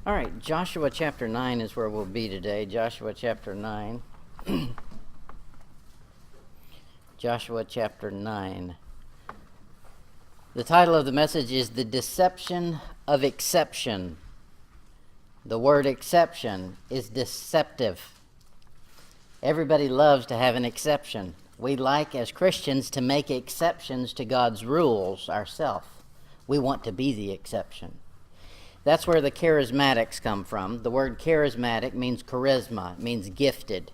All right, Joshua chapter 9 is where we'll be today. Joshua chapter 9. Joshua chapter 9. The title of the message is The Deception of Exception. The word exception is deceptive. Everybody loves to have an exception. We like, as Christians, to make exceptions to God's rules ourselves. We want to be the exception. That's where the charismatics come from. The word charismatic means charisma, it means gifted.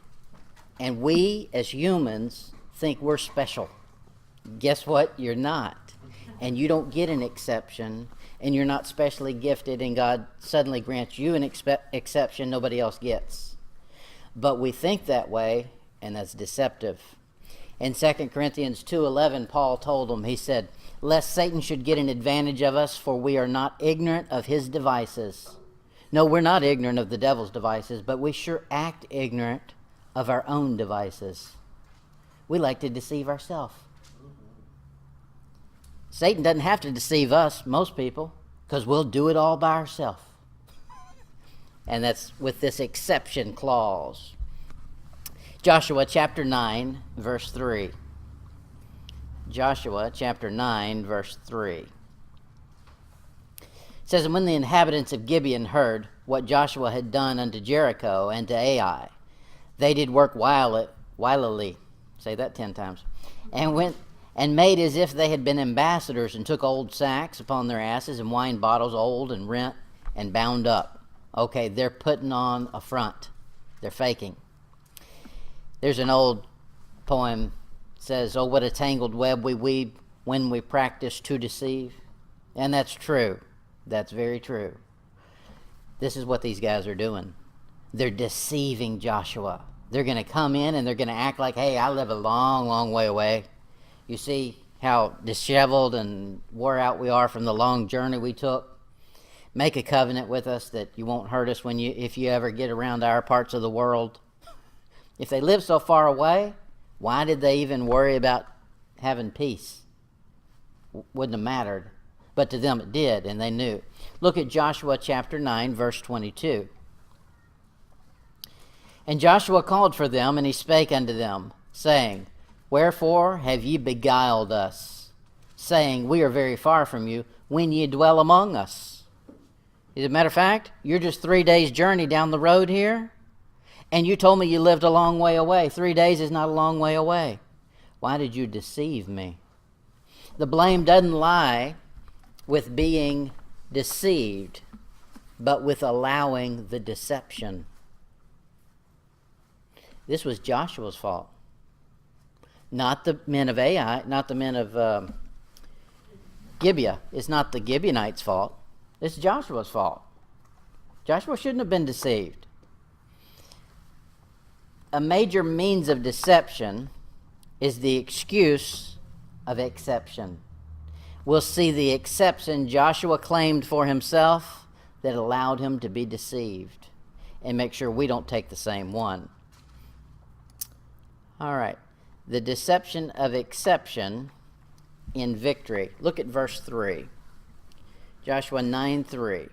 And we, as humans, think we're special. Guess what? You're not. And you don't get an exception, and you're not specially gifted, and God suddenly grants you an exception nobody else gets. But we think that way, and that's deceptive. In 2 Corinthians 2:11, Paul told them, he said, "Lest Satan should get an advantage of us, for we are not ignorant of his devices." No, we're not ignorant of the devil's devices, but we sure act ignorant of our own devices. We like to deceive ourselves. Satan doesn't have to deceive us, most people, because we'll do it all by ourselves. And that's with this exception clause. Joshua chapter 9, verse 3. Joshua chapter 9, verse 3. It says, "And when the inhabitants of Gibeon heard what Joshua had done unto Jericho and to Ai, they did work wilily." Say that 10 times. "And went and made as if they had been ambassadors, and took old sacks upon their asses, and wine bottles old and rent and bound up." Okay, they're putting on a front. They're faking. There's an old poem that says, "Oh, what a tangled web we weave when we practice to deceive." And that's true. That's very true. This is what these guys are doing. They're deceiving Joshua. They're going to come in and they're going to act like, "Hey, I live a long, long way away. You see how disheveled and wore out we are from the long journey we took? Make a covenant with us that you won't hurt us if you ever get around our parts of the world." If they live so far away, why did they even worry about having peace? Wouldn't have mattered. But to them it did, and they knew. Look at Joshua chapter 9, verse 22. "And Joshua called for them, and he spake unto them, saying, Wherefore have ye beguiled us, saying, We are very far from you, when ye dwell among us? As a matter of fact, you're just 3 days' journey down the road here, and you told me you lived a long way away. 3 days is not a long way away. Why did you deceive me?" The blame doesn't lie with being deceived, but with allowing the deception. This was Joshua's fault. Not the men of Ai, not the men of Gibeah. It's not the Gibeonites' fault. It's Joshua's fault. Joshua shouldn't have been deceived. A major means of deception is the excuse of exception. We'll see the exception Joshua claimed for himself that allowed him to be deceived, and make sure we don't take the same one. All right. The deception of exception in victory. Look at verse 3. Joshua 9:3.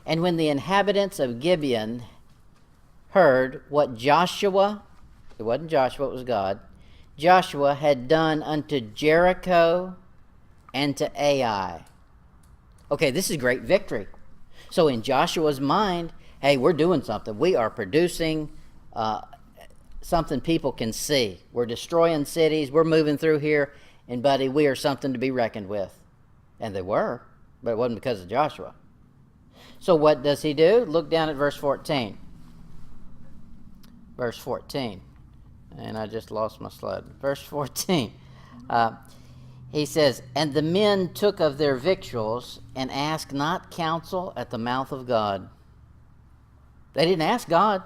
"And when the inhabitants of Gibeon heard what Joshua," it wasn't Joshua, it was God, "Joshua had done unto Jericho and to Ai." Okay, this is great victory. So in Joshua's mind, hey, we're doing something. We are producing something people can see. We're destroying cities. We're moving through here. And buddy, we are something to be reckoned with. And they were, but it wasn't because of Joshua. So what does he do? Look down at verse 14. Verse 14. And I just lost my slide. Verse 14. He says, "And the men took of their victuals, and asked not counsel at the mouth of God." They didn't ask God.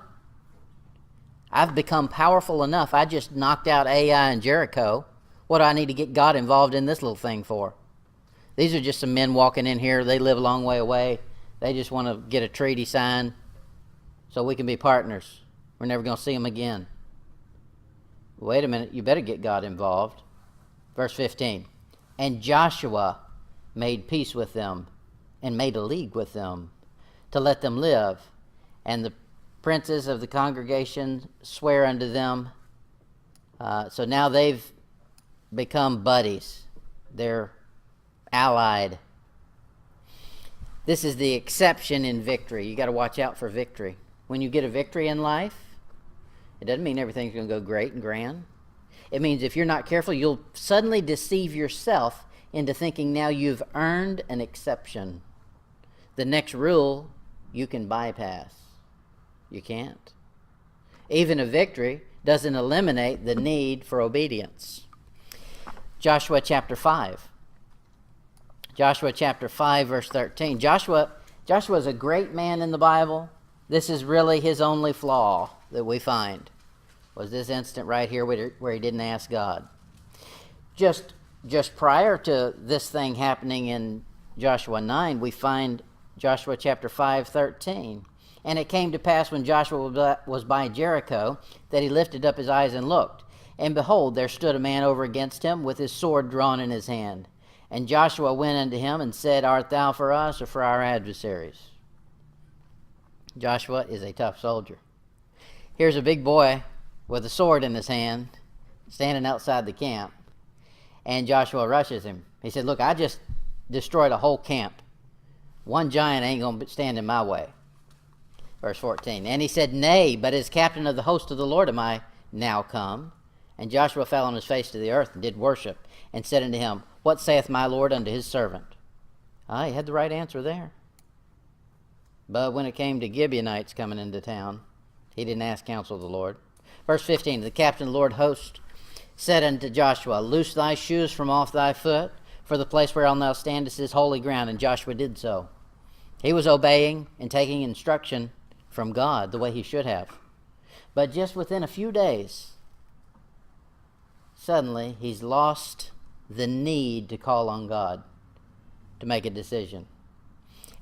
I've become powerful enough. I just knocked out Ai and Jericho. What do I need to get God involved in this little thing for? These are just some men walking in here. They live a long way away. They just want to get a treaty signed so we can be partners. We're never going to see them again. Wait a minute. You better get God involved. Verse 15. "And Joshua made peace with them, and made a league with them, to let them live. And the princes of the congregation swear unto them. So now they've become buddies. They're allied. This is the exception in victory. You got to watch out for victory. When you get a victory in life, it doesn't mean everything's going to go great and grand. It means if you're not careful, you'll suddenly deceive yourself into thinking now you've earned an exception. The next rule you can bypass. You can't. Even a victory doesn't eliminate the need for obedience. Joshua chapter 5. Joshua chapter 5, verse 13. Joshua is a great man in the Bible. This is really his only flaw that we find, was this instant right here where he didn't ask God. Just prior to this thing happening in Joshua 9, we find Joshua chapter 5, 13. And it came to pass when Joshua was by Jericho that he lifted up his eyes and looked. And behold, there stood a man over against him with his sword drawn in his hand. And Joshua went unto him and said, Art thou for us or for our adversaries? Joshua is a tough soldier. Here's a big boy with a sword in his hand, standing outside the camp. And Joshua rushes him. He said, Look, I just destroyed a whole camp. One giant ain't going to stand in my way. Verse 14. And he said, Nay, but as captain of the host of the Lord am I now come. And Joshua fell on his face to the earth and did worship, and said unto him, What saith my Lord unto his servant? He had the right answer there. But when it came to Gibeonites coming into town, he didn't ask counsel of the Lord. Verse 15, the captain of the Lord host said unto Joshua, Loose thy shoes from off thy foot, for the place whereon thou standest is holy ground. And Joshua did so. He was obeying and taking instruction from God the way he should have. But just within a few days, suddenly he's lost the need to call on God to make a decision.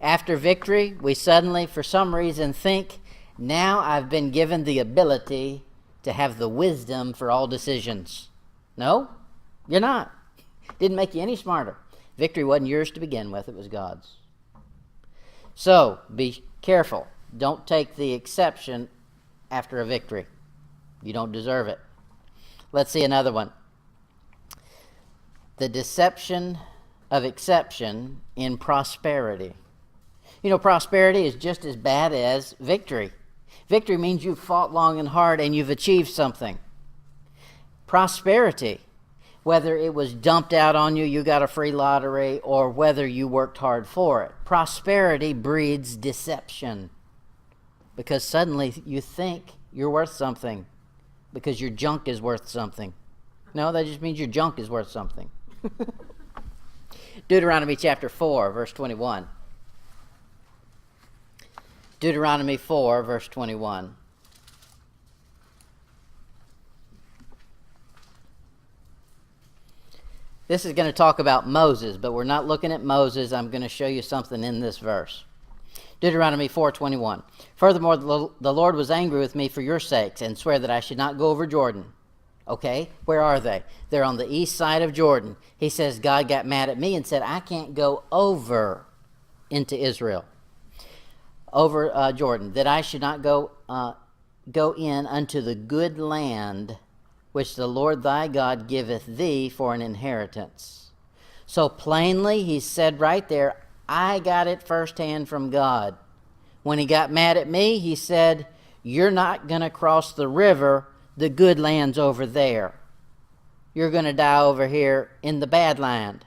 After victory, we suddenly, for some reason, think, now I've been given the ability to have the wisdom for all decisions. No, you're not. Didn't make you any smarter. Victory wasn't yours to begin with, it was God's. So, be careful. Don't take the exception after a victory. You don't deserve it. Let's see another one. The deception of exception in prosperity. You know, prosperity is just as bad as victory. Victory means you've fought long and hard and you've achieved something. Prosperity, whether it was dumped out on you, you got a free lottery, or whether you worked hard for it. Prosperity breeds deception because suddenly you think you're worth something because your junk is worth something. No, that just means your junk is worth something. Deuteronomy chapter 4, verse 21. Deuteronomy 4, verse 21. This is going to talk about Moses, but we're not looking at Moses. I'm going to show you something in this verse. Deuteronomy 4:21. Furthermore, the Lord was angry with me for your sakes and swear that I should not go over Jordan. Okay, where are they? They're on the east side of Jordan. He says God got mad at me and said I can't go over into Israel, over Jordan, that I should not go in unto the good land which the Lord thy God giveth thee for an inheritance. So plainly he said right there, I got it firsthand from God. When he got mad at me, he said, you're not going to cross the river, the good land's over there. You're going to die over here in the bad land,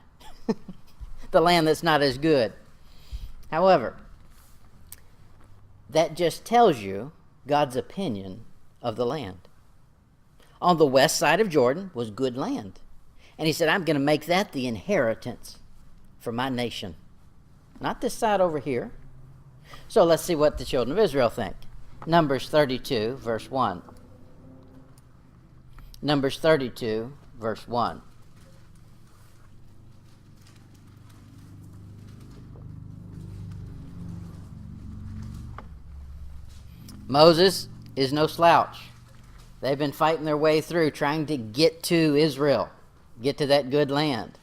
the land that's not as good. However, that just tells you God's opinion of the land. On the west side of Jordan was good land. And he said, I'm going to make that the inheritance for my nation. Not this side over here. So let's see what the children of Israel think. Numbers 32, verse 1. Numbers 32, verse 1. Moses is no slouch. They've been fighting their way through, trying to get to Israel, get to that good land.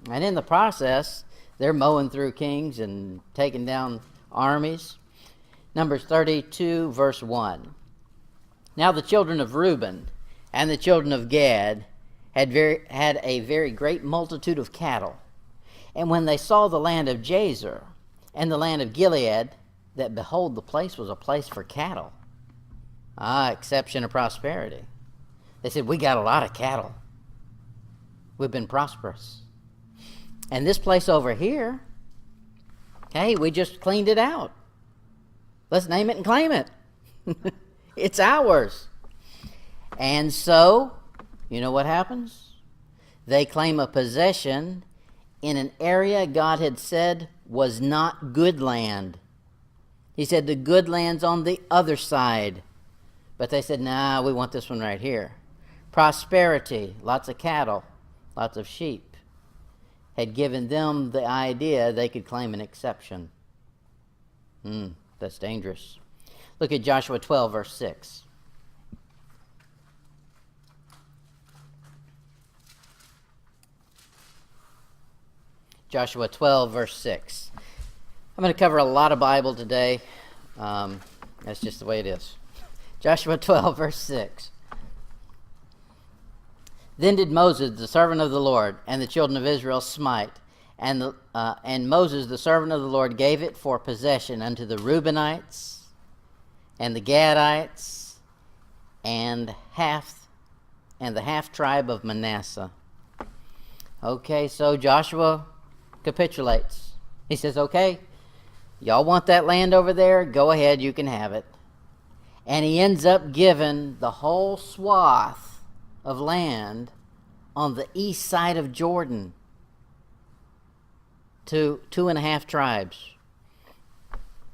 And in the process, they're mowing through kings and taking down armies. Numbers 32, verse 1. Now the children of Reuben and the children of Gad had a very great multitude of cattle. And when they saw the land of Jazer and the land of Gilead, that behold, the place was a place for cattle. Exception of prosperity. They said, we got a lot of cattle. We've been prosperous. And this place over here, hey, we just cleaned it out. Let's name it and claim it. It's ours. And so, you know what happens? They claim a possession in an area God had said was not good land. He said the good land's on the other side. But they said, nah, we want this one right here. Prosperity, lots of cattle, lots of sheep, had given them the idea they could claim an exception. That's dangerous. Look at Joshua 12, verse 6. Joshua 12, verse 6. I'm going to cover a lot of Bible today. That's just the way it is. Joshua 12, verse 6. Then did Moses, the servant of the Lord, and the children of Israel smite, and Moses, the servant of the Lord, gave it for possession unto the Reubenites, and the Gadites, and the half tribe of Manasseh. Okay, so Joshua capitulates. He says, okay, y'all want that land over there? Go ahead, you can have it. And he ends up giving the whole swath of land on the east side of Jordan to 2.5 tribes.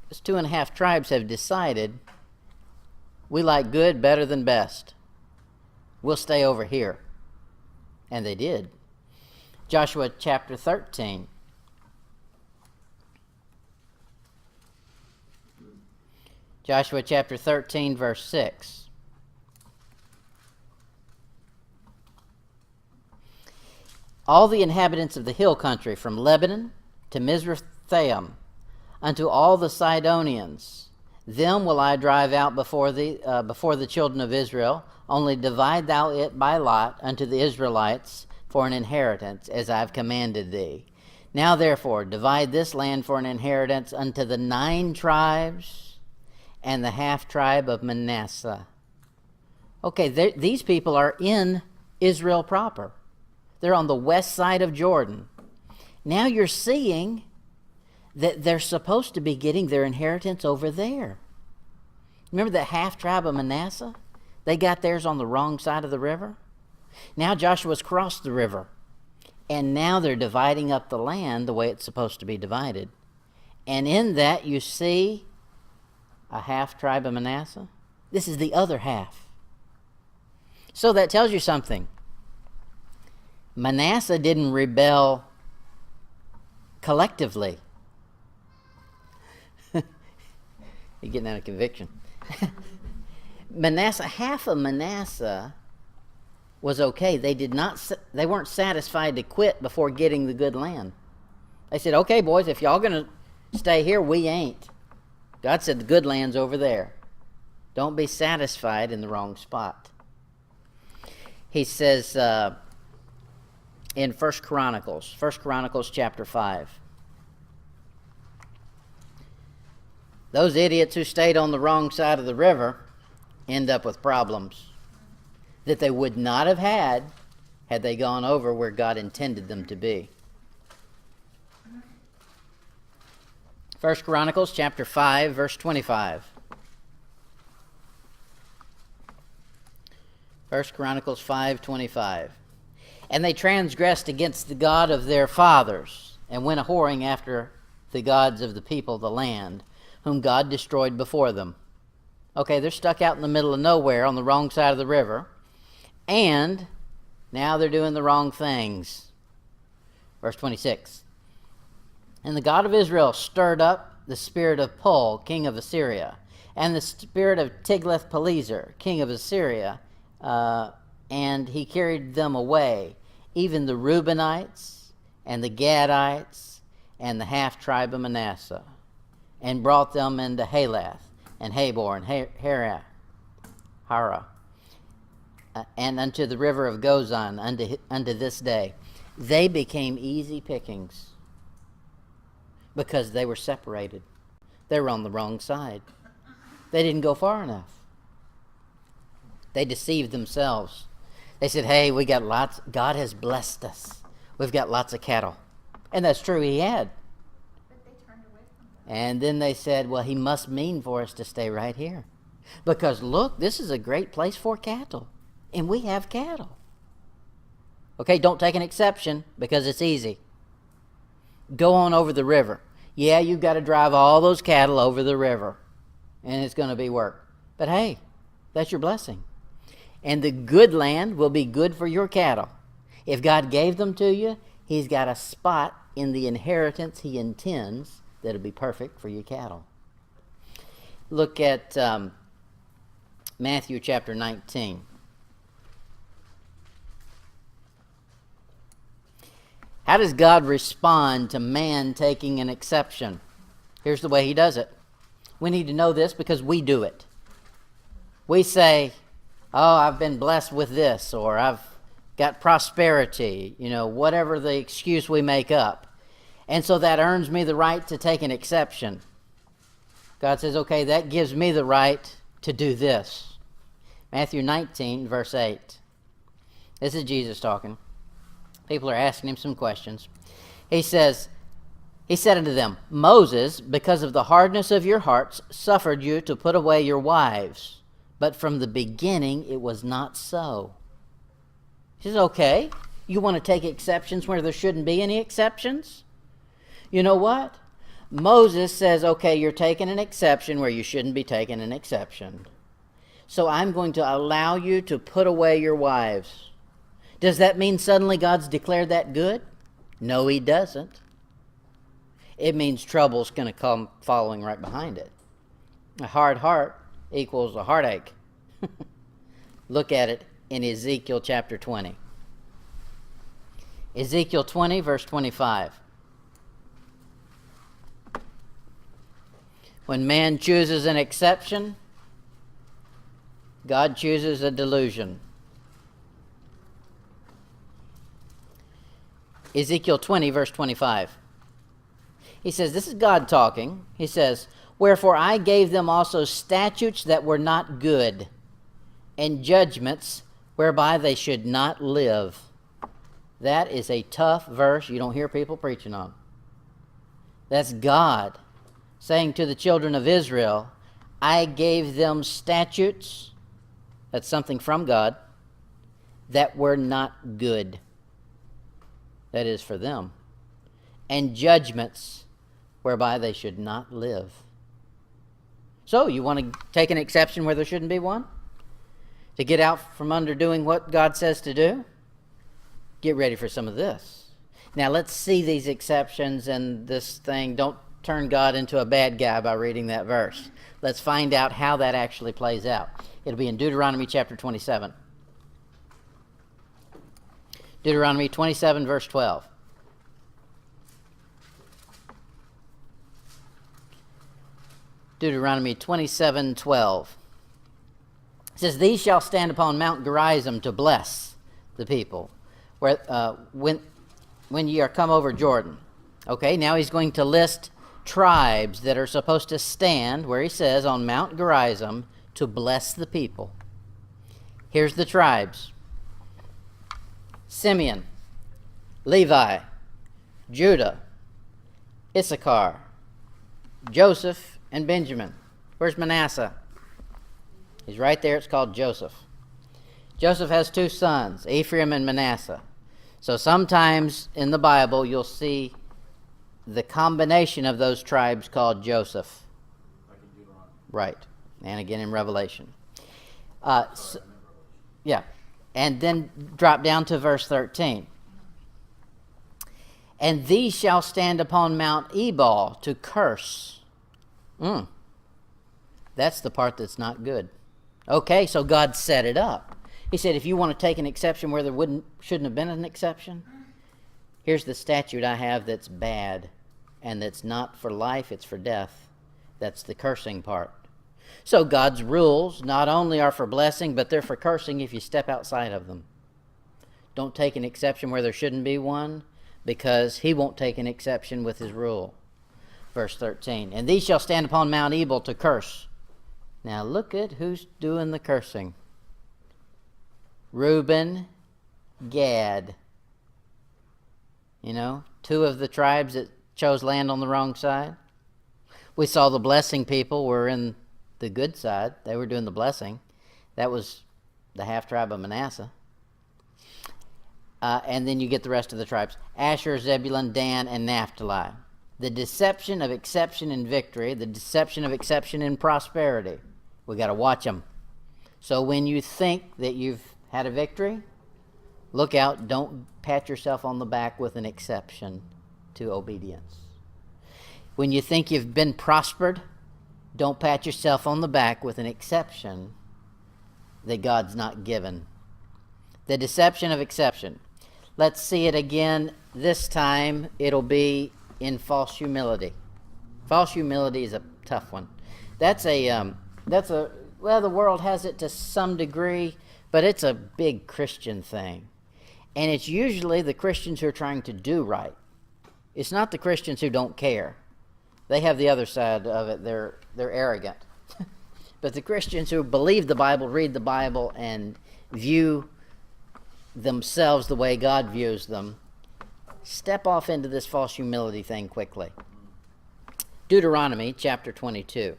Those 2.5 tribes have decided we like good better than best. We'll stay over here. And they did. Joshua chapter 13. Joshua chapter 13, verse 6. All the inhabitants of the hill country, from Lebanon to Mizrathaim, unto all the Sidonians, them will I drive out before the children of Israel. Only divide thou it by lot unto the Israelites for an inheritance, as I have commanded thee. Now therefore divide this land for an inheritance unto the 9 tribes and the half tribe of Manasseh. Okay, these people are in Israel proper. They're on the west side of Jordan. Now you're seeing that they're supposed to be getting their inheritance over there. Remember that half tribe of Manasseh? They got theirs on the wrong side of the river. Now Joshua's crossed the river. And now they're dividing up the land the way it's supposed to be divided. And in that you see a half tribe of Manasseh. This is the other half. So that tells you something. Manasseh didn't rebel collectively. You're getting out of conviction. Half of Manasseh was okay. They weren't satisfied to quit before getting the good land. They said, okay, boys, if y'all going to stay here, we ain't. God said the good land's over there. Don't be satisfied in the wrong spot. He says in 1 Chronicles chapter 5, those idiots who stayed on the wrong side of the river end up with problems that they would not have had they gone over where God intended them to be. 1 Chronicles chapter 5, verse 25. 1 Chronicles 5:25. And they transgressed against the God of their fathers, and went a-whoring after the gods of the people of the land, whom God destroyed before them. Okay, they're stuck out in the middle of nowhere on the wrong side of the river, and now they're doing the wrong things. Verse 26. And the God of Israel stirred up the spirit of Pul, king of Assyria, and the spirit of Tiglath-Pileser, king of Assyria, and he carried them away, even the Reubenites and the Gadites and the half tribe of Manasseh, and brought them into Halath. and Habor, and Hara, and unto the river of Gozan, unto this day. They became easy pickings because they were separated. They were on the wrong side. They didn't go far enough. They deceived themselves. They said, hey, we got lots. God has blessed us. We've got lots of cattle. And that's true, he had. But they turned away from God. And then they said, well, he must mean for us to stay right here. Because look, this is a great place for cattle. And we have cattle. Okay, don't take an exception because it's easy. Go on over the river. Yeah, you've got to drive all those cattle over the river. And it's going to be work. But hey, that's your blessing. And the good land will be good for your cattle. If God gave them to you, he's got a spot in the inheritance he intends that'll be perfect for your cattle. Look at Matthew chapter 19. How does God respond to man taking an exception? Here's the way he does it. We need to know this because we do it. We say, oh, I've been blessed with this, or I've got prosperity, whatever the excuse we make up. And so that earns me the right to take an exception. God says, okay, that gives me the right to do this. Matthew 19, verse 8. This is Jesus talking. People are asking him some questions. He said unto them, Moses, because of the hardness of your hearts, suffered you to put away your wives. But from the beginning it was not so. He says, okay, you want to take exceptions where there shouldn't be any exceptions? You know what? Moses says, okay, you're taking an exception where you shouldn't be taking an exception. So I'm going to allow you to put away your wives. Does that mean suddenly God's declared that good? No, he doesn't. It means trouble's going to come following right behind it. A hard heart equals a heartache. Look at it in Ezekiel chapter 20. Ezekiel 20, verse 25. When man chooses an exception, God chooses a delusion. Ezekiel 20, verse 25. He says, this is God talking. He says, wherefore I gave them also statutes that were not good, and judgments whereby they should not live. That is a tough verse you don't hear people preaching on. That's God saying to the children of Israel, I gave them statutes, that's something from God, that were not good. That is for them. And judgments whereby they should not live. So, you want to take an exception where there shouldn't be one? To get out from under doing what God says to do? Get ready for some of this. Now, let's see these exceptions and this thing. Don't turn God into a bad guy by reading that verse. Let's find out how that actually plays out. It'll be in Deuteronomy chapter 27. Deuteronomy 27, verse 12. Deuteronomy 27, 12. It says, these shall stand upon Mount Gerizim to bless the people where when ye are come over Jordan. Okay, now he's going to list tribes that are supposed to stand, where he says, on Mount Gerizim to bless the people. Here's the tribes. Simeon, Levi, Judah, Issachar, Joseph, and Benjamin. Where's Manasseh? He's right there. It's called Joseph. Joseph has two sons, Ephraim and Manasseh. So sometimes in the Bible you'll see the combination of those tribes called Joseph. Like in Deuteronomy. Right. And again in Revelation. Yeah. And then drop down to verse 13. And these shall stand upon Mount Ebal to curse. That's the part that's not good. Okay, so God set it up. He said, if you want to take an exception where there shouldn't have been an exception, here's the statute I have that's bad, and that's not for life, it's for death. That's the cursing part. So God's rules not only are for blessing, but they're for cursing if you step outside of them. Don't take an exception where there shouldn't be one, because he won't take an exception with his rule. Verse 13, and these shall stand upon Mount Ebal to curse. Now look at who's doing the cursing. Reuben, Gad. You know, two of the tribes that chose land on the wrong side. We saw the blessing people were in the good side. They were doing the blessing. That was the half tribe of Manasseh. And then you get the rest of the tribes. Asher, Zebulun, Dan, and Naphtali. The deception of exception in victory. The deception of exception in prosperity. We got to watch them. So when you think that you've had a victory, look out. Don't pat yourself on the back with an exception to obedience. When you think you've been prospered, don't pat yourself on the back with an exception that God's not given. The deception of exception. Let's see it again. This time it'll be in false humility. False humility is a tough one. Well, the world has it to some degree, but it's a big Christian thing. And it's usually the Christians who are trying to do right. It's not the Christians who don't care. They have the other side of it. They're arrogant. But the Christians who believe the Bible, read the Bible, and view themselves the way God views them, step off into this false humility thing quickly. Deuteronomy chapter 22.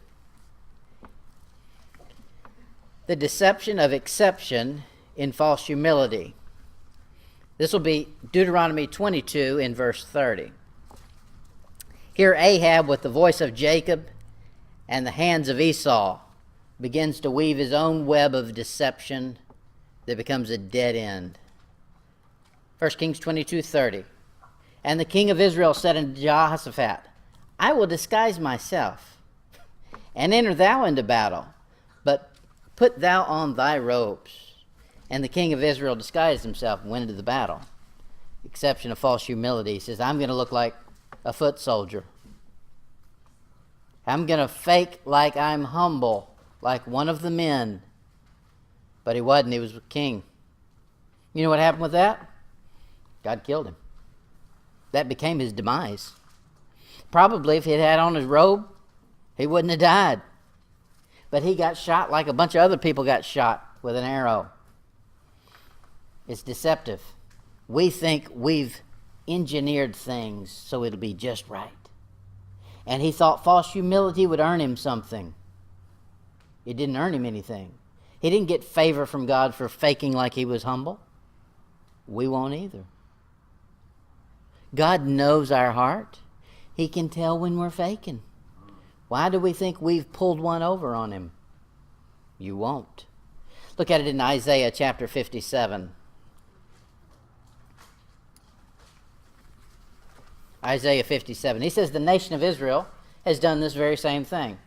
The deception of exception in false humility. This will be Deuteronomy 22 in verse 30. Here Ahab, with the voice of Jacob and the hands of Esau, begins to weave his own web of deception that becomes a dead end. 1 Kings 22:30. And the king of Israel said unto Jehoshaphat, I will disguise myself, and enter thou into battle, but put thou on thy robes. And the king of Israel disguised himself and went into the battle. Exception of false humility. He says, I'm going to look like a foot soldier. I'm going to fake like I'm humble, like one of the men. But he wasn't. He was a king. You know what happened with that? God killed him. That became his demise. Probably if he had had on his robe, he wouldn't have died. But he got shot like a bunch of other people got shot with an arrow. It's deceptive. We think we've engineered things so it'll be just right. And he thought false humility would earn him something. It didn't earn him anything. He didn't get favor from God for faking like he was humble. We won't either. God knows our heart. He can tell when we're faking. Why do we think we've pulled one over on him? You won't. Look at it in Isaiah chapter 57. Isaiah 57. He says the nation of Israel has done this very same thing.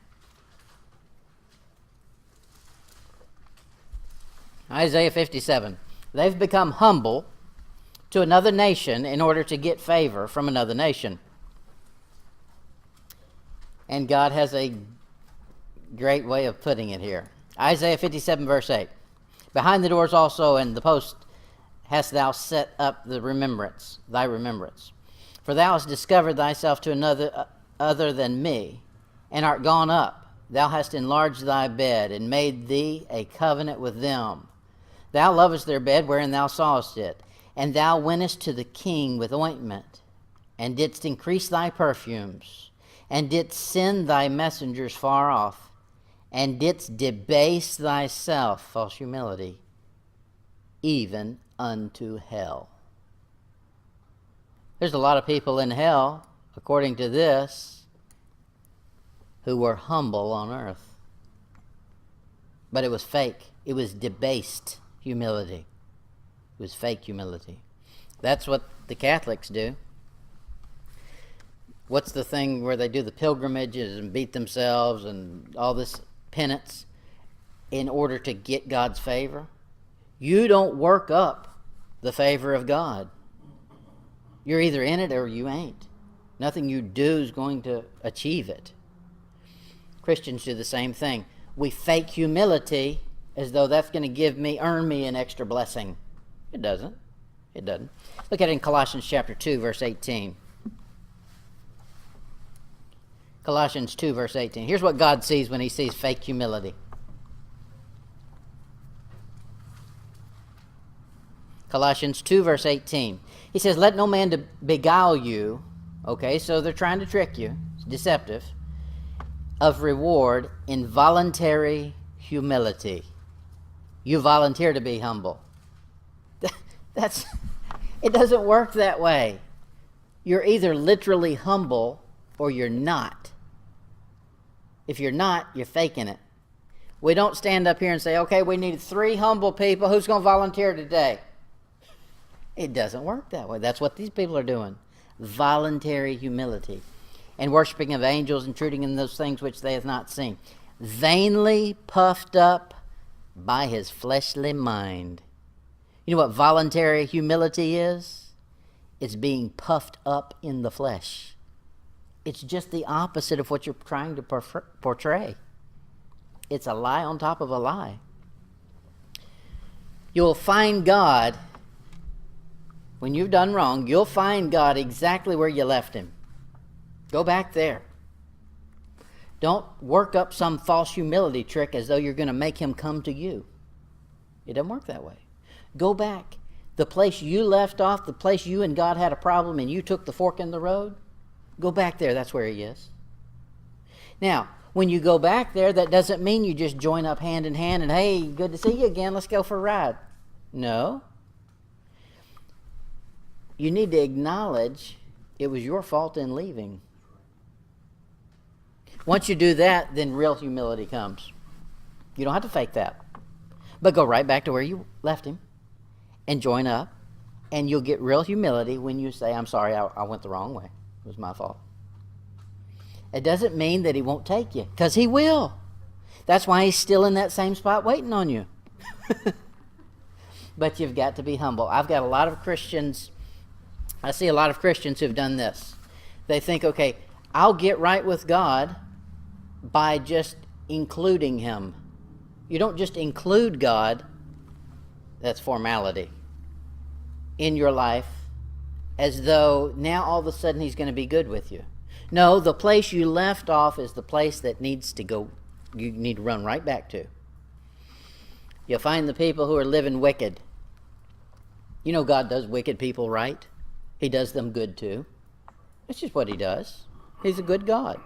Isaiah 57. They've become humble to another nation in order to get favor from another nation. And God has a great way of putting it here. Isaiah 57 verse 8. Behind the doors also and the post hast thou set up thy remembrance. For thou hast discovered thyself to another other than me, and art gone up. Thou hast enlarged thy bed, and made thee a covenant with them. Thou lovest their bed wherein thou sawest it, and thou wentest to the king with ointment, and didst increase thy perfumes, and didst send thy messengers far off, and didst debase thyself, false humility, even unto hell. There's a lot of people in hell, according to this, who were humble on earth. But it was fake. It was debased humility. It was fake humility. That's what the Catholics do. What's the thing where they do the pilgrimages and beat themselves and all this penance in order to get God's favor? You don't work up the favor of God. You're either in it or you ain't. Nothing you do is going to achieve it. Christians do the same thing. we fake humility as though that's going to earn me an extra blessing. It doesn't. It doesn't. Look at it in Colossians chapter 2, verse 18. Colossians 2, verse 18. Here's what God sees when he sees fake humility. Colossians 2, verse 18. He says, let no man beguile you. Okay, so they're trying to trick you. It's deceptive. Of reward in voluntary humility. You volunteer to be humble. It doesn't work that way. You're either literally humble or you're not. If you're not, you're faking it. We don't stand up here and say, okay, we need 3 humble people. Who's going to volunteer today? It doesn't work that way. That's what these people are doing. Voluntary humility. And worshiping of angels, intruding in those things which they have not seen. Vainly puffed up by his fleshly mind. You know what voluntary humility is? It's being puffed up in the flesh. It's just the opposite of what you're trying to portray. It's a lie on top of a lie. You'll find God, when you've done wrong, you'll find God exactly where you left him. Go back there. Don't work up some false humility trick as though you're going to make him come to you. It doesn't work that way. Go back. The place you left off, the place you and God had a problem and you took the fork in the road, go back there. That's where he is. Now, when you go back there, that doesn't mean you just join up hand in hand and, hey, good to see you again. Let's go for a ride. No. You need to acknowledge it was your fault in leaving. Once you do that, then real humility comes. You don't have to fake that. But go right back to where you left him and join up, and you'll get real humility when you say, I'm sorry, I went the wrong way. It was my fault. It doesn't mean that he won't take you, because he will. That's why he's still in that same spot waiting on you. But you've got to be humble. I've got a lot of Christians, I see a lot of Christians who've done this. They think, okay, I'll get right with God by just including him. You don't just include God, that's formality, in your life as though now all of a sudden he's going to be good with you. No, the place you left off is the place that needs to go, you need to run right back to. You'll find the people who are living wicked. You know God does wicked people right. He does them good too. That's just what he does. He's a good God.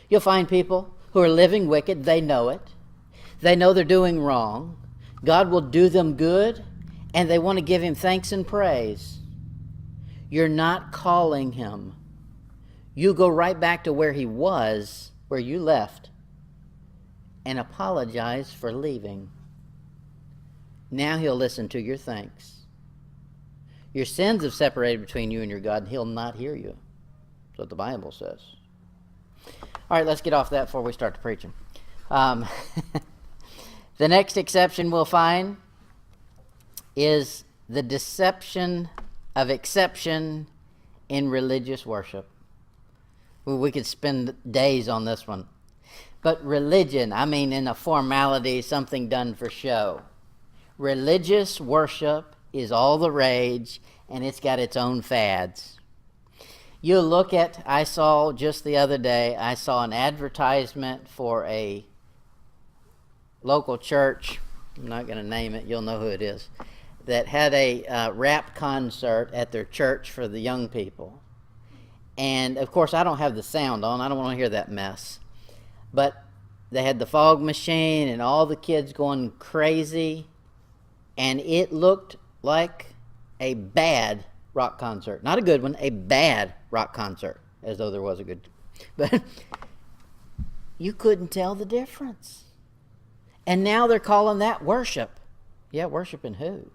You'll find people who are living wicked. They know it. They know they're doing wrong. God will do them good, and they want to give him thanks and praise. You're not calling him. You go right back to where he was, where you left, and apologize for leaving. Now he'll listen to your thanks. Your sins have separated between you and your God, and he'll not hear you. That's what the Bible says. All right, let's get off that before we start to preaching. The next exception we'll find is the deception of exception in religious worship. We could spend days on this one. But religion, I mean in a formality, something done for show. Religious worship is all the rage, and it's got its own fads. You look at, I saw just the other day, I saw an advertisement for a local church, I'm not going to name it, you'll know who it is, that had a rap concert at their church for the young people. And of course I don't have the sound on, I don't want to hear that mess. But they had the fog machine and all the kids going crazy, and it looked like a bad rock concert. Not a good one, a bad rock concert, as though there was a good. But you couldn't tell the difference. And now they're calling that worship. Yeah, worshiping who?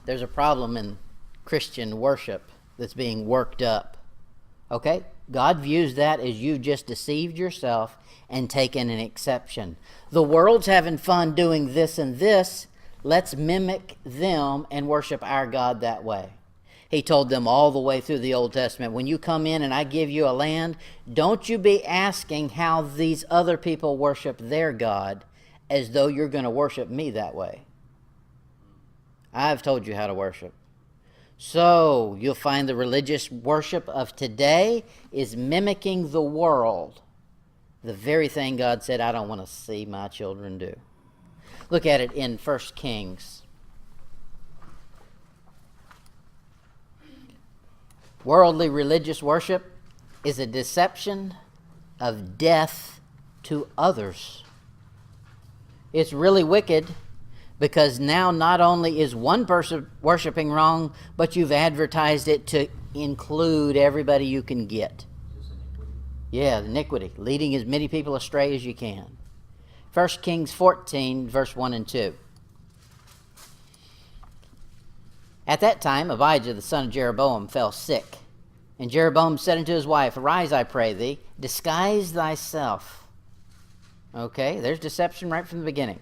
There's a problem in Christian worship that's being worked up. Okay? God views that as you just deceived yourself and taken an exception. The world's having fun doing this and this. Let's mimic them and worship our God that way. He told them all the way through the Old Testament, when you come in and I give you a land, don't you be asking how these other people worship their God as though you're going to worship me that way. I've told you how to worship. So you'll find the religious worship of today is mimicking the world. The very thing God said, I don't want to see my children do. Look at it in 1 Kings. Worldly religious worship is a deception of death to others. It's really wicked because now not only is one person worshiping wrong, but you've advertised it to include everybody you can get. Yeah, iniquity, leading as many people astray as you can. 1 Kings 14, verse 1 and 2. At that time, Abijah, the son of Jeroboam, fell sick. And Jeroboam said unto his wife, Arise, I pray thee, disguise thyself. Okay, there's deception right from the beginning.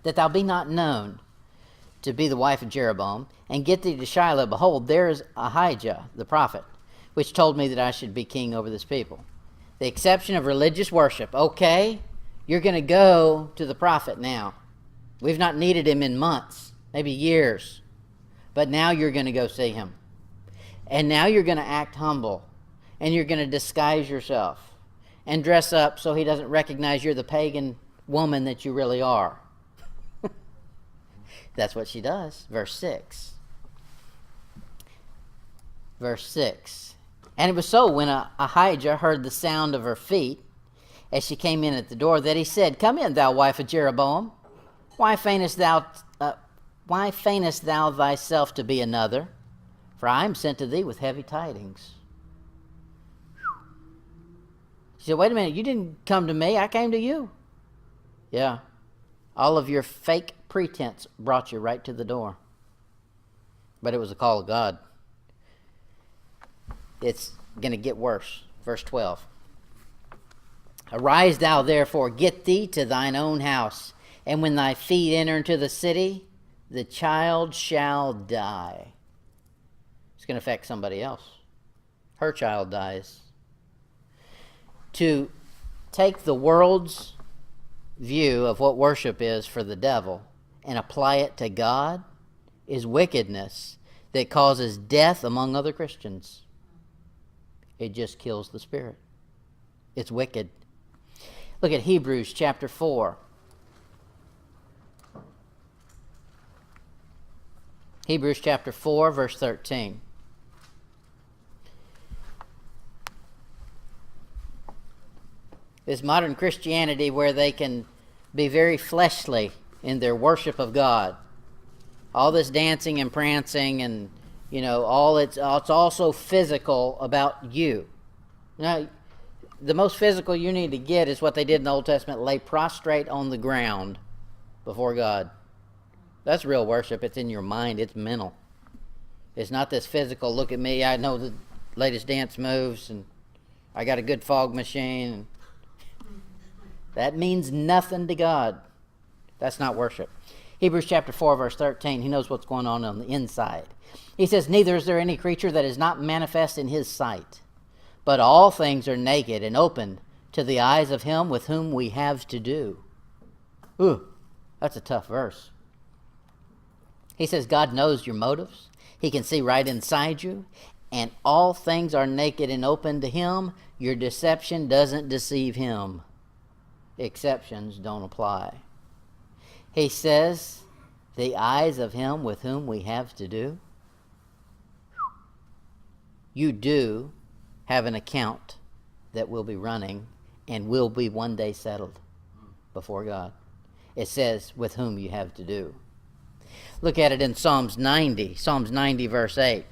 That thou be not known to be the wife of Jeroboam, and get thee to Shiloh. Behold, there is Ahijah, the prophet, which told me that I should be king over this people. The exception of religious worship. Okay, you're going to go to the prophet now. We've not needed him in months, maybe years. But now you're going to go see him. And now you're going to act humble. And you're going to disguise yourself. And dress up so he doesn't recognize you're the pagan woman that you really are. That's what she does. Verse 6. Verse 6. And it was so when Ahijah heard the sound of her feet, as she came in at the door, that he said, Come in, thou wife of Jeroboam. Why feignest thou thyself to be another? For I am sent to thee with heavy tidings. She said, Wait a minute, you didn't come to me, I came to you. Yeah. All of your fake pretense brought you right to the door. But it was a call of God. It's going to get worse. Verse 12. Arise thou therefore, get thee to thine own house, and when thy feet enter into the city, the child shall die. It's going to affect somebody else. Her child dies. To take the world's view of what worship is for the devil and apply it to God is wickedness that causes death among other Christians. It just kills the spirit. It's wicked. Look at Hebrews chapter 4. Hebrews chapter 4, verse 13. This modern Christianity where they can be very fleshly in their worship of God. All this dancing and prancing and, it's also physical about you. Now, the most physical you need to get is what they did in the Old Testament, lay prostrate on the ground before God. That's real worship. It's in your mind. It's mental. It's not this physical, look at me, I know the latest dance moves, and I got a good fog machine. That means nothing to God. That's not worship. Hebrews chapter 4, verse 13, he knows what's going on the inside. He says, Neither is there any creature that is not manifest in his sight, but all things are naked and open to the eyes of him with whom we have to do. Ooh, that's a tough verse. He says God knows your motives. He can see right inside you. And all things are naked and open to him. Your deception doesn't deceive him. Exceptions don't apply. He says, the eyes of him with whom we have to do. You do have an account that will be running and will be one day settled before God. It says, with whom you have to do. Look at it in Psalms 90. Psalms 90, verse 8.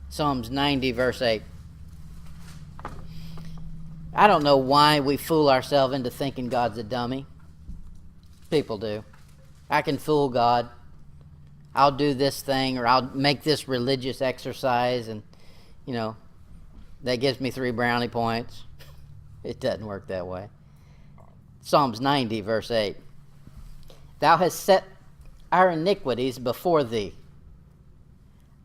Psalms 90, verse 8. I don't know why we fool ourselves into thinking God's a dummy. People do. I can fool God. I'll do this thing, or I'll make this religious exercise, and, that gives me 3 brownie points. It doesn't work that way. Psalms 90, verse 8. Thou hast set our iniquities before thee,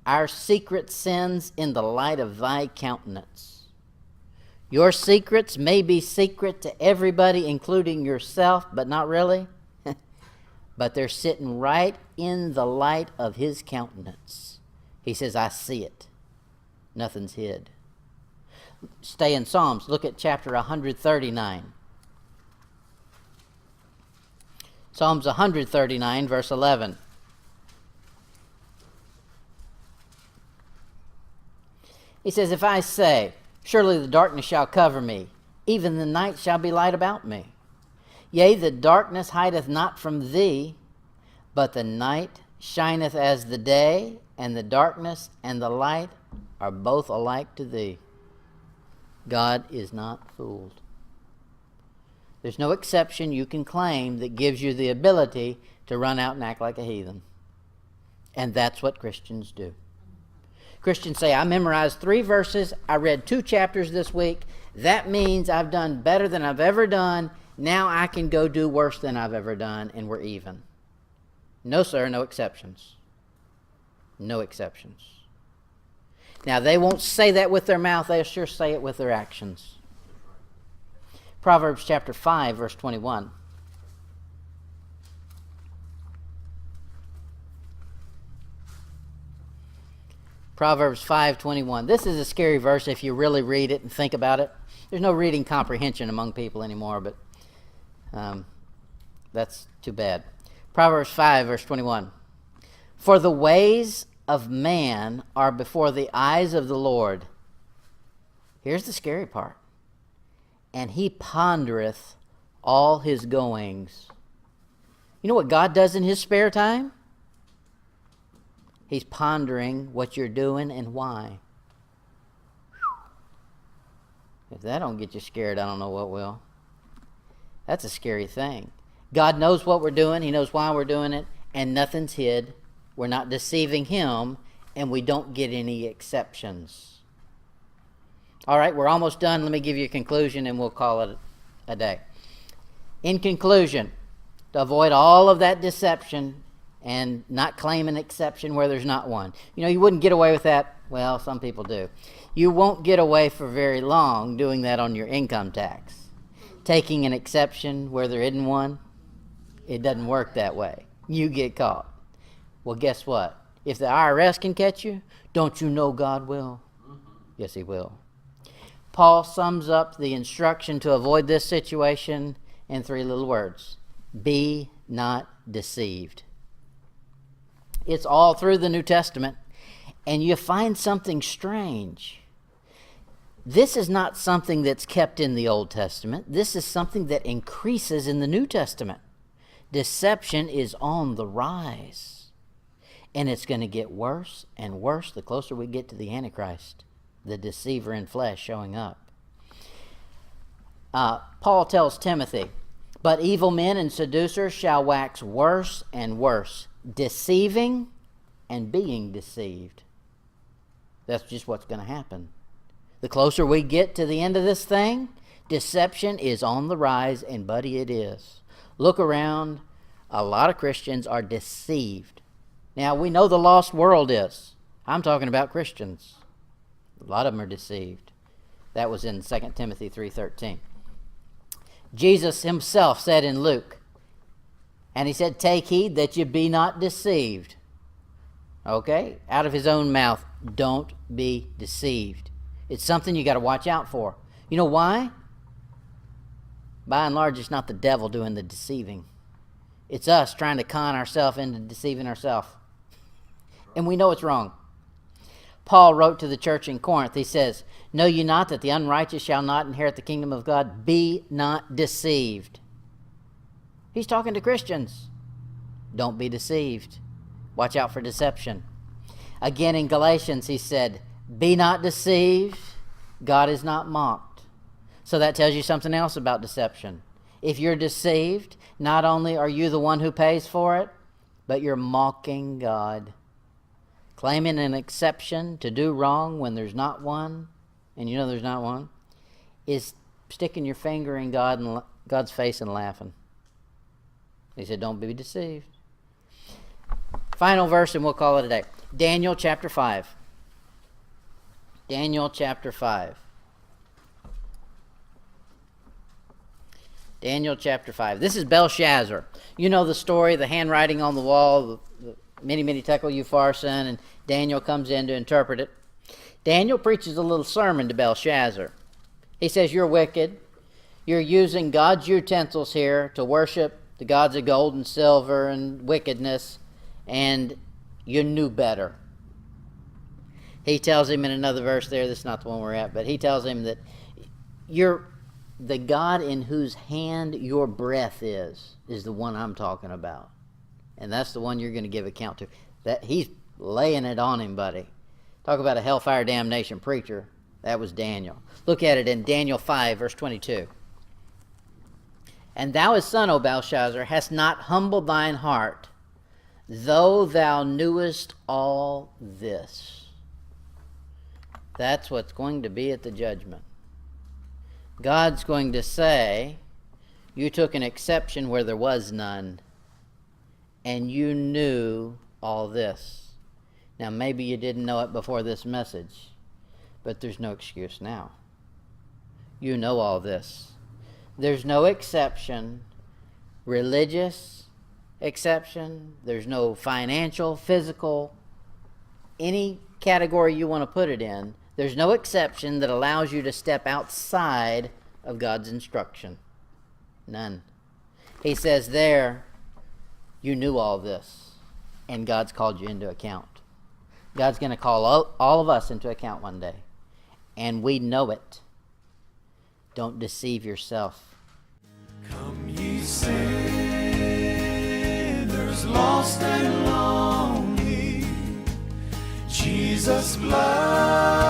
our secret sins in the light of thy countenance. Your secrets may be secret to everybody, including yourself, but not really. But they're sitting right in the light of his countenance. He says, I see it. Nothing's hid. Stay in Psalms. Look at chapter 139. Psalms 139, verse 11. He says, if I say, surely the darkness shall cover me, even the night shall be light about me. Yea, the darkness hideth not from thee, but the night shineth as the day, and the darkness and the light are both alike to thee. God is not fooled. There's no exception you can claim that gives you the ability to run out and act like a heathen. And that's what Christians do. Christians say, I memorized 3 verses, I read 2 chapters this week, that means I've done better than I've ever done, now I can go do worse than I've ever done, and we're even. No, sir, no exceptions. No exceptions. Now, they won't say that with their mouth, they'll sure say it with their actions. Proverbs chapter 5, verse 21. Proverbs 5:21. This is a scary verse if you really read it and think about it. There's no reading comprehension among people anymore, but that's too bad. Proverbs 5, verse 21. For the ways of man are before the eyes of the Lord. Here's the scary part. And he pondereth all his goings. You know what God does in his spare time? He's pondering what you're doing and why. If that don't get you scared, I don't know what will. That's a scary thing. God knows what we're doing. He knows why we're doing it. And nothing's hid. We're not deceiving him. And we don't get any exceptions. All right, we're almost done. Let me give you a conclusion and we'll call it a day. In conclusion, to avoid all of that deception and not claim an exception where there's not one. You know, you wouldn't get away with that. Well, some people do. You won't get away for very long doing that on your income tax. Taking an exception where there isn't one, it doesn't work that way. You get caught. Well, guess what? If the IRS can catch you, don't you know God will? Yes, he will. Paul sums up the instruction to avoid this situation in 3 little words. Be not deceived. It's all through the New Testament, and you find something strange. This is not something that's kept in the Old Testament. This is something that increases in the New Testament. Deception is on the rise, and it's going to get worse and worse the closer we get to the Antichrist, the deceiver in flesh showing up. Paul tells Timothy, but evil men and seducers shall wax worse and worse, deceiving and being deceived. That's just what's going to happen. The closer we get to the end of this thing, deception is on the rise, and buddy, it is. Look around. A lot of Christians are deceived. Now, we know the lost world is. I'm talking about Christians. A lot of them are deceived. That was in 2 Timothy 3:13. Jesus himself said in Luke, and he said, take heed that you be not deceived. Okay? Out of his own mouth, don't be deceived. It's something you got to watch out for. You know why? By and large, it's not the devil doing the deceiving. It's us trying to con ourselves into deceiving ourselves. And we know it's wrong. Paul wrote to the church in Corinth, he says, know ye not that the unrighteous shall not inherit the kingdom of God? Be not deceived. He's talking to Christians. Don't be deceived. Watch out for deception. Again in Galatians, he said, be not deceived. God is not mocked. So that tells you something else about deception. If you're deceived, not only are you the one who pays for it, but you're mocking God. Claiming an exception to do wrong when there's not one, and you know there's not one, is sticking your finger in God's face and laughing. He said, don't be deceived. Final verse, and we'll call it a day. Daniel chapter 5. Daniel chapter 5. Daniel chapter 5. This is Belshazzar. You know the story, the handwriting on the wall, the many tekel upharsin, and Daniel comes in to interpret it. Daniel preaches a little sermon to Belshazzar. He says, you're wicked. You're using God's utensils here to worship the gods of gold and silver and wickedness, and you knew better. He tells him in another verse there, this is not the one we're at, but he tells him that you're the God in whose hand your breath is the one I'm talking about. And that's the one you're going to give account to. That he's laying it on him, buddy. Talk about a hellfire damnation preacher. That was Daniel. Look at it in Daniel 5, verse 22. And thou, his son, O Belshazzar, hast not humbled thine heart, though thou knewest all this. That's what's going to be at the judgment. God's going to say, you took an exception where there was none, and you knew all this. Now, maybe you didn't know it before this message, but there's no excuse now. You know all this. There's no exception, religious exception. There's no financial, physical, any category you want to put it in. There's no exception that allows you to step outside of God's instruction. None. He says there, you knew all this, and God's called you into account. God's going to call all of us into account one day, and we know it. Don't deceive yourself. Come ye sinners, lost and lonely, Jesus' blood